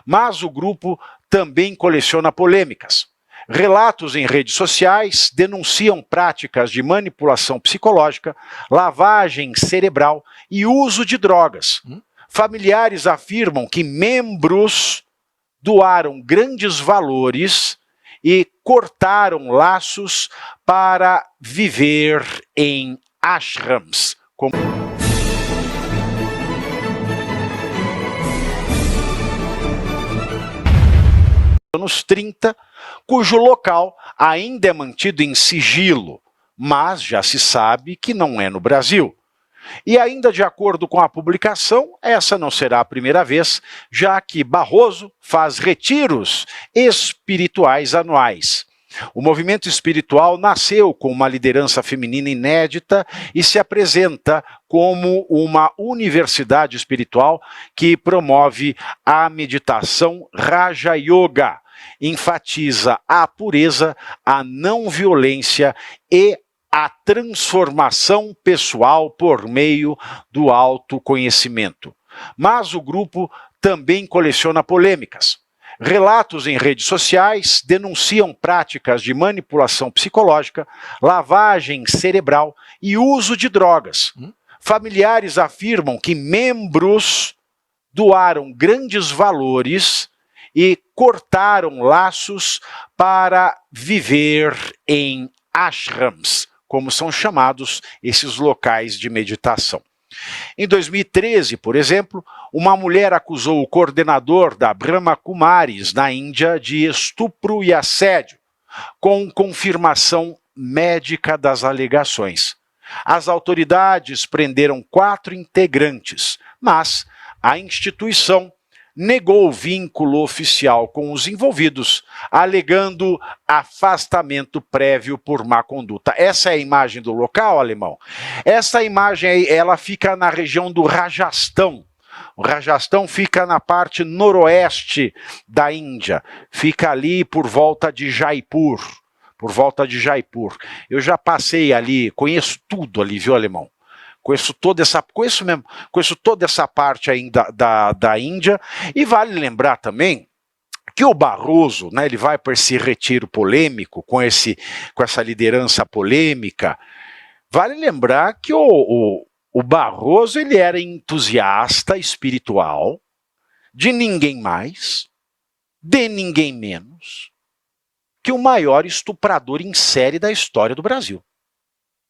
mas o grupo também coleciona polêmicas. Relatos em redes sociais denunciam práticas de manipulação psicológica, lavagem cerebral e uso de drogas. Familiares afirmam que membros doaram grandes valores e cortaram laços para viver em ashrams, como anos 30, cujo local ainda é mantido em sigilo, mas já se sabe que não é no Brasil. E ainda de acordo com a publicação, essa não será a primeira vez, já que Barroso faz retiros espirituais anuais. O movimento espiritual nasceu com uma liderança feminina inédita e se apresenta como uma universidade espiritual que promove a meditação Raja Yoga, enfatiza a pureza, a não violência e a transformação pessoal por meio do autoconhecimento. Mas o grupo também coleciona polêmicas. Relatos em redes sociais denunciam práticas de manipulação psicológica, lavagem cerebral e uso de drogas. Familiares afirmam que membros doaram grandes valores e cortaram laços para viver em ashrams, como são chamados esses locais de meditação. Em 2013, por exemplo, uma mulher acusou o coordenador da Brahma Kumaris, na Índia, de estupro e assédio, com confirmação médica das alegações. As autoridades prenderam 4 integrantes, mas a instituição negou o vínculo oficial com os envolvidos, alegando afastamento prévio por má conduta. Essa é a imagem do local, alemão. Essa imagem aí, ela fica na região do Rajastão. O Rajastão fica na parte noroeste da Índia, fica ali por volta de Jaipur. Eu já passei ali, conheço tudo ali, viu, alemão? Conheço toda essa parte ainda da Índia, e vale lembrar também que o Barroso, né, ele vai para esse retiro polêmico, com essa liderança polêmica. Vale lembrar que o Barroso, ele era entusiasta espiritual de ninguém mais, de ninguém menos, que o maior estuprador em série da história do Brasil,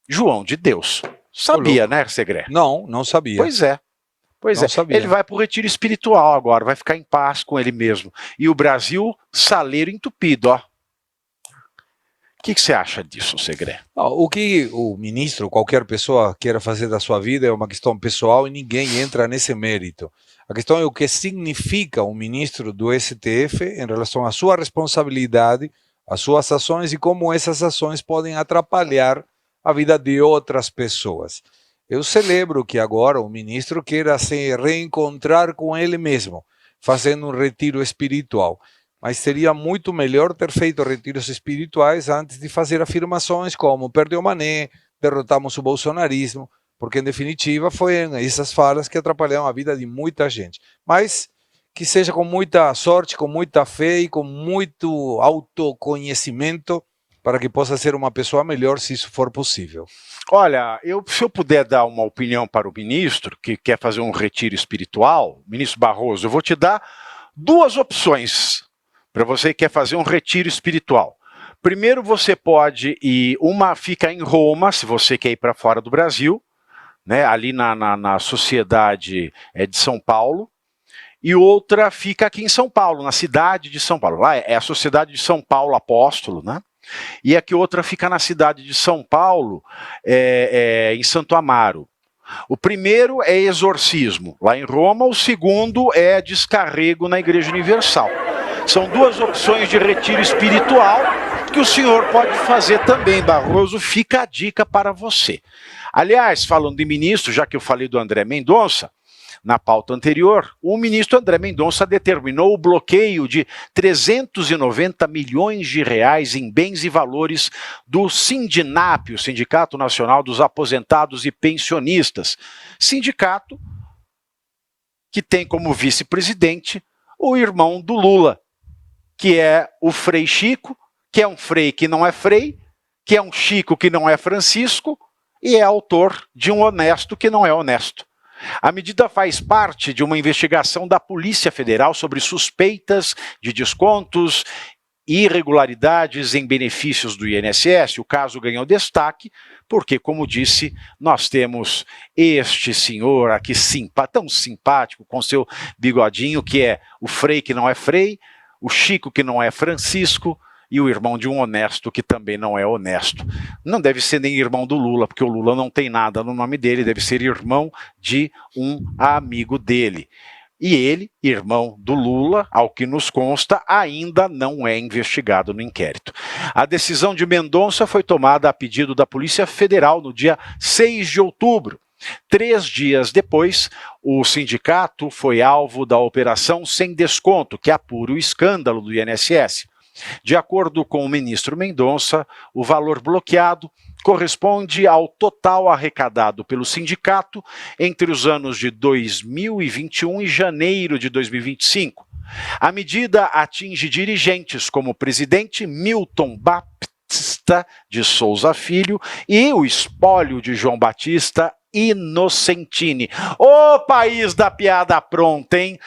João de Deus. Sabia, né, Segré? Não sabia. Pois é. Sabia. Ele vai para o retiro espiritual agora, vai ficar em paz com ele mesmo. E o Brasil, saleiro entupido, ó. O que você acha disso, Segré? O que o ministro, qualquer pessoa queira fazer da sua vida é uma questão pessoal e ninguém entra nesse mérito. A questão é o que significa um ministro do STF em relação à sua responsabilidade, às suas ações e como essas ações podem atrapalhar a vida de outras pessoas. Eu celebro que agora o ministro queira se reencontrar com ele mesmo, fazendo um retiro espiritual. Mas seria muito melhor ter feito retiros espirituais antes de fazer afirmações como perdeu Mané, derrotamos o bolsonarismo, porque em definitiva foram essas falas que atrapalharam a vida de muita gente. Mas que seja com muita sorte, com muita fé e com muito autoconhecimento, para que possa ser uma pessoa melhor, se isso for possível. Olha, se eu puder dar uma opinião para o ministro, que quer fazer um retiro espiritual, ministro Barroso, eu vou te dar 2 opções para você que quer fazer um retiro espiritual. Primeiro, você pode ir, uma fica em Roma, se você quer ir para fora do Brasil, né, ali na Sociedade de São Paulo, e outra fica aqui em São Paulo, na cidade de São Paulo. Lá é a Sociedade de São Paulo Apóstolo, né? E aqui outra fica na cidade de São Paulo, em Santo Amaro. O primeiro é exorcismo, lá em Roma. O segundo é descarrego na Igreja Universal. São 2 opções de retiro espiritual que o senhor pode fazer também, Barroso. Fica a dica para você. Aliás, falando de ministro, já que eu falei do André Mendonça, na pauta anterior, o ministro André Mendonça determinou o bloqueio de 390 milhões de reais em bens e valores do Sindinap, o Sindicato Nacional dos Aposentados e Pensionistas, sindicato que tem como vice-presidente o irmão do Lula, que é o Frei Chico, que é um Frei que não é Frei, que é um Chico que não é Francisco, e é autor de um honesto que não é honesto. A medida faz parte de uma investigação da Polícia Federal sobre suspeitas de descontos e irregularidades em benefícios do INSS. O caso ganhou destaque porque, como disse, nós temos este senhor aqui tão simpático com seu bigodinho, que é o Frei que não é Frei, o Chico que não é Francisco, e o irmão de um honesto que também não é honesto. Não deve ser nem irmão do Lula, porque o Lula não tem nada no nome dele, deve ser irmão de um amigo dele. E ele, irmão do Lula, ao que nos consta, ainda não é investigado no inquérito. A decisão de Mendonça foi tomada a pedido da Polícia Federal no dia 6 de outubro. 3 dias depois, o sindicato foi alvo da Operação Sem Desconto, que apura o escândalo do INSS. De acordo com o ministro Mendonça, o valor bloqueado corresponde ao total arrecadado pelo sindicato entre os anos de 2021 e janeiro de 2025. A medida atinge dirigentes como o presidente Milton Batista de Souza Filho e o espólio de João Batista Inocentini. Ô país da piada pronta, hein?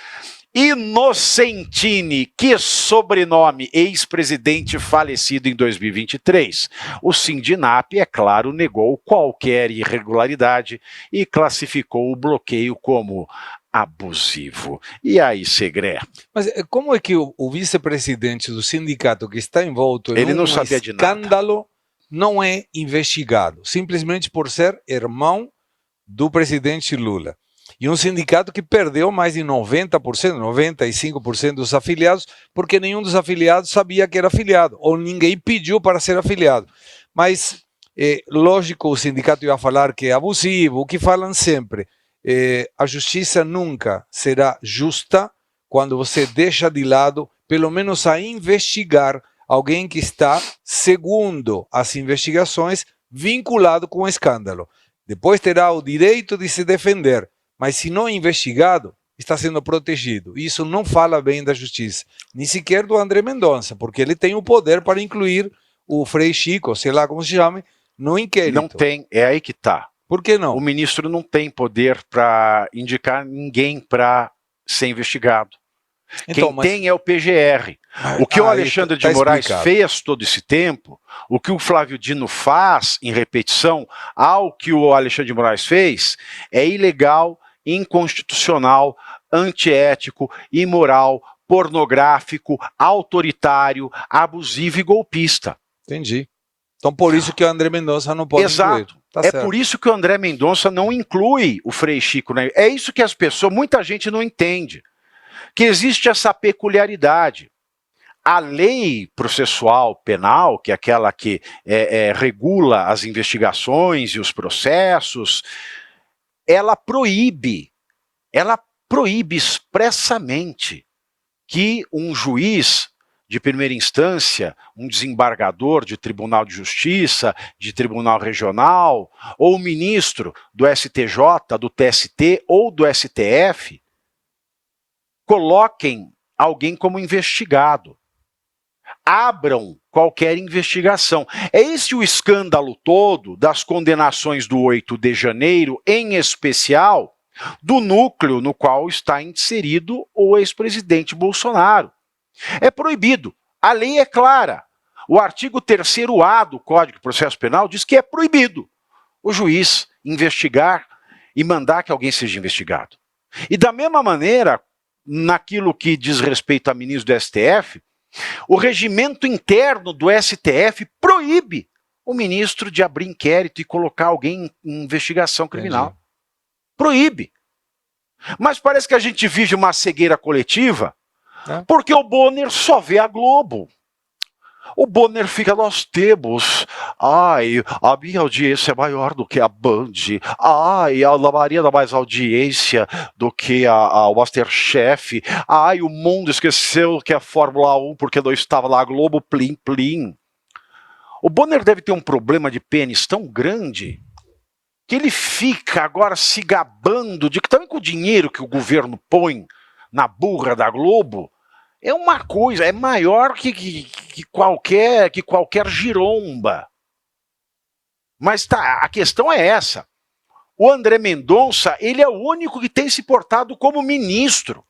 Inocentini, que sobrenome, ex-presidente falecido em 2023. O Sindinap, é claro, negou qualquer irregularidade e classificou o bloqueio como abusivo. E aí, Segré? Mas como é que o vice-presidente do sindicato que está envolto Ele em não um sabia de escândalo não é investigado, simplesmente por ser irmão do presidente Lula? E um sindicato que perdeu mais de 90%, 95% dos afiliados, porque nenhum dos afiliados sabia que era afiliado, ou ninguém pediu para ser afiliado. Mas, lógico, o sindicato ia falar que é abusivo, o que falam sempre. A justiça nunca será justa quando você deixa de lado, pelo menos a investigar, alguém que está, segundo as investigações, vinculado com o escândalo. Depois terá o direito de se defender. Mas se não investigado, está sendo protegido. Isso não fala bem da justiça, nem sequer do André Mendonça, porque ele tem o poder para incluir o Frei Chico, sei lá como se chama, no inquérito. Não tem, é aí que está. Por que não? O ministro não tem poder para indicar ninguém para ser investigado. Então, quem tem é o PGR. O que o Alexandre de Moraes fez todo esse tempo, o que o Flávio Dino faz em repetição ao que o Alexandre de Moraes fez, é ilegal, inconstitucional, antiético, imoral, pornográfico, autoritário, abusivo e golpista. Entendi. Então por isso que o André Mendonça não pode incluir. Tá certo. Por isso que o André Mendonça não inclui o Frei Chico, né? É isso que as pessoas, muita gente não entende. Que existe essa peculiaridade. A lei processual penal, que é aquela que regula as investigações e os processos, ela proíbe expressamente que um juiz de primeira instância, um desembargador de tribunal de justiça, de tribunal regional, ou ministro do STJ, do TST ou do STF, coloquem alguém como investigado. Abram qualquer investigação. É esse o escândalo todo das condenações do 8 de janeiro, em especial do núcleo no qual está inserido o ex-presidente Bolsonaro. É proibido. A lei é clara. O artigo 3º-A do Código de Processo Penal diz que é proibido o juiz investigar e mandar que alguém seja investigado. E da mesma maneira, naquilo que diz respeito a ministro do STF, o regimento interno do STF proíbe o ministro de abrir inquérito e colocar alguém em investigação criminal. Entendi. Proíbe. Mas parece que a gente vive uma cegueira coletiva, porque o Bonner só vê a Globo. O Bonner fica, nós temos, a minha audiência é maior do que a Band, a Ana Maria dá mais audiência do que o Masterchef, o mundo esqueceu que é a Fórmula 1 porque não estava lá a Globo, plim, plim. O Bonner deve ter um problema de pênis tão grande que ele fica agora se gabando de que também com o dinheiro que o governo põe na burra da Globo, é uma coisa, é maior que qualquer giromba. Mas tá, a questão é essa. O André Mendonça, ele é o único que tem se portado como ministro.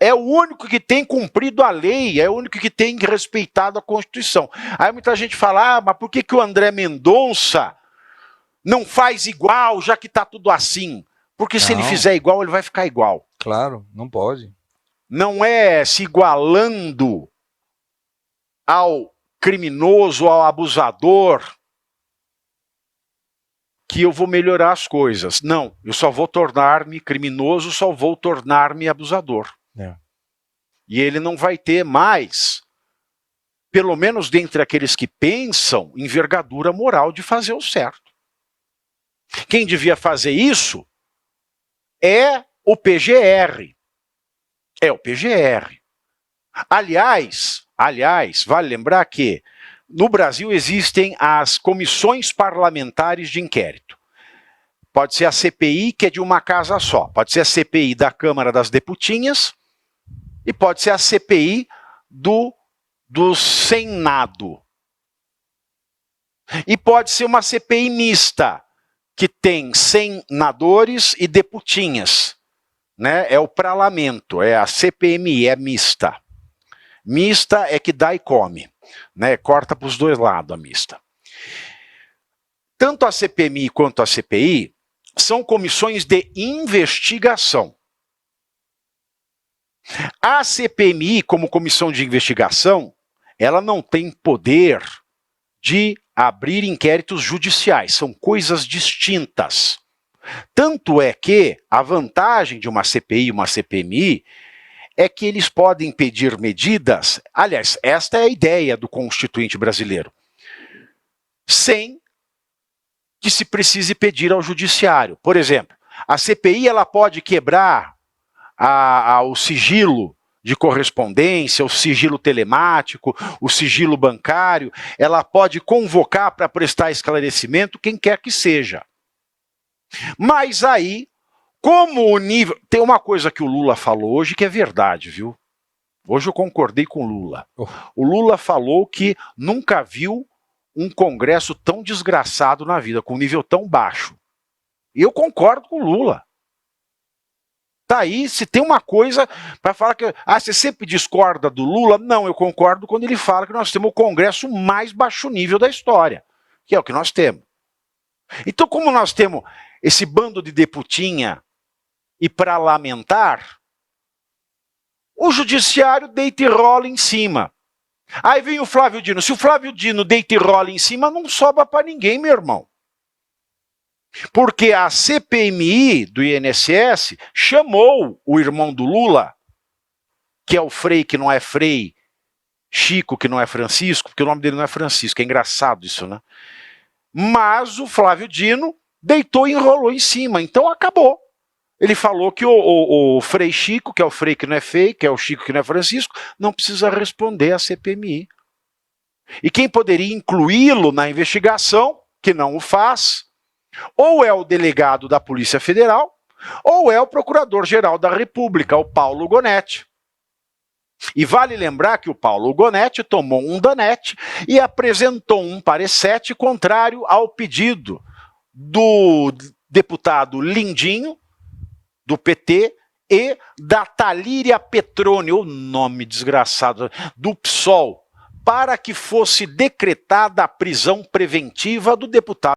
É o único que tem cumprido a lei, é o único que tem respeitado a Constituição. Aí muita gente fala, mas por que o André Mendonça não faz igual, já que está tudo assim? Porque se ele fizer igual, ele vai ficar igual. Claro, não pode. Não é se igualando ao criminoso, ao abusador, que eu vou melhorar as coisas. Não, eu só vou tornar-me criminoso, só vou tornar-me abusador. E ele não vai ter mais, pelo menos dentre aqueles que pensam, envergadura moral de fazer o certo. Quem devia fazer isso é o PGR. É o PGR. Aliás, vale lembrar que no Brasil existem as comissões parlamentares de inquérito. Pode ser a CPI, que é de uma casa só. Pode ser a CPI da Câmara das Deputinhas e pode ser a CPI do Senado. E pode ser uma CPI mista, que tem senadores e deputinhas. Né? É o parlamento, é a CPMI, é mista. Mista é que dá e come. Né? Corta para os dois lados a mista. Tanto a CPMI quanto a CPI são comissões de investigação. A CPMI, como comissão de investigação, ela não tem poder de abrir inquéritos judiciais, são coisas distintas. Tanto é que a vantagem de uma CPI e uma CPMI é que eles podem pedir medidas, aliás, esta é a ideia do Constituinte brasileiro, sem que se precise pedir ao judiciário. Por exemplo, a CPI ela pode quebrar o sigilo de correspondência, o sigilo telemático, o sigilo bancário, ela pode convocar para prestar esclarecimento quem quer que seja. Mas aí, como o nível... Tem uma coisa que o Lula falou hoje que é verdade, viu? Hoje eu concordei com o Lula. O Lula falou que nunca viu um Congresso tão desgraçado na vida, com um nível tão baixo. E eu concordo com o Lula. Tá aí, se tem uma coisa para falar que... você sempre discorda do Lula? Não, eu concordo quando ele fala que nós temos o Congresso mais baixo nível da história, que é o que nós temos. Então, como nós temos esse bando de deputinha e parlamentar, o judiciário deita e rola em cima. Aí vem o Flávio Dino. Se o Flávio Dino deita e rola em cima, não sobra para ninguém, meu irmão. Porque a CPMI do INSS chamou o irmão do Lula, que é o Frei que não é Frei, Chico que não é Francisco, porque o nome dele não é Francisco, é engraçado isso, né? Mas o Flávio Dino deitou e enrolou em cima, então acabou. Ele falou que o Frei Chico, que é o Frei que não é Frei, que é o Chico que não é Francisco, não precisa responder à CPMI. E quem poderia incluí-lo na investigação, que não o faz, ou é o delegado da Polícia Federal, ou é o Procurador-Geral da República, o Paulo Gonetti. E vale lembrar que o Paulo Gonetti tomou um danete e apresentou um parecete contrário ao pedido do deputado Lindinho, do PT, e da Talíria Petroni, o nome desgraçado, do PSOL, para que fosse decretada a prisão preventiva do deputado.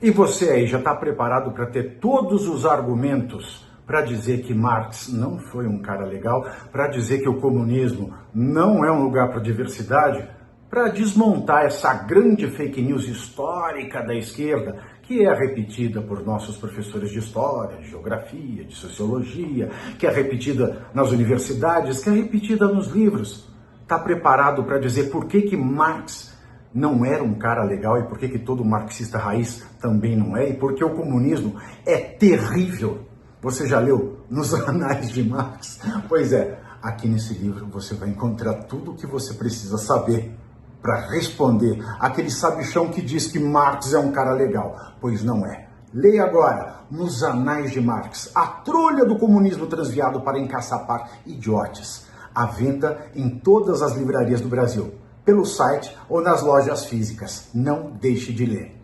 E você aí já está preparado para ter todos os argumentos para dizer que Marx não foi um cara legal, para dizer que o comunismo não é um lugar para diversidade, para desmontar essa grande fake news histórica da esquerda, que é repetida por nossos professores de história, de geografia, de sociologia, que é repetida nas universidades, que é repetida nos livros. Está preparado para dizer por que Marx não era um cara legal e por que todo marxista raiz também não é, e porque o comunismo é terrível. Você já leu nos anais de Marx? Pois é, aqui nesse livro você vai encontrar tudo o que você precisa saber para responder aquele sabichão que diz que Marx é um cara legal. Pois não é. Leia agora, Nos Anais de Marx, a trolha do comunismo transviado para encaçapar idiotes. À venda em todas as livrarias do Brasil, pelo site ou nas lojas físicas. Não deixe de ler.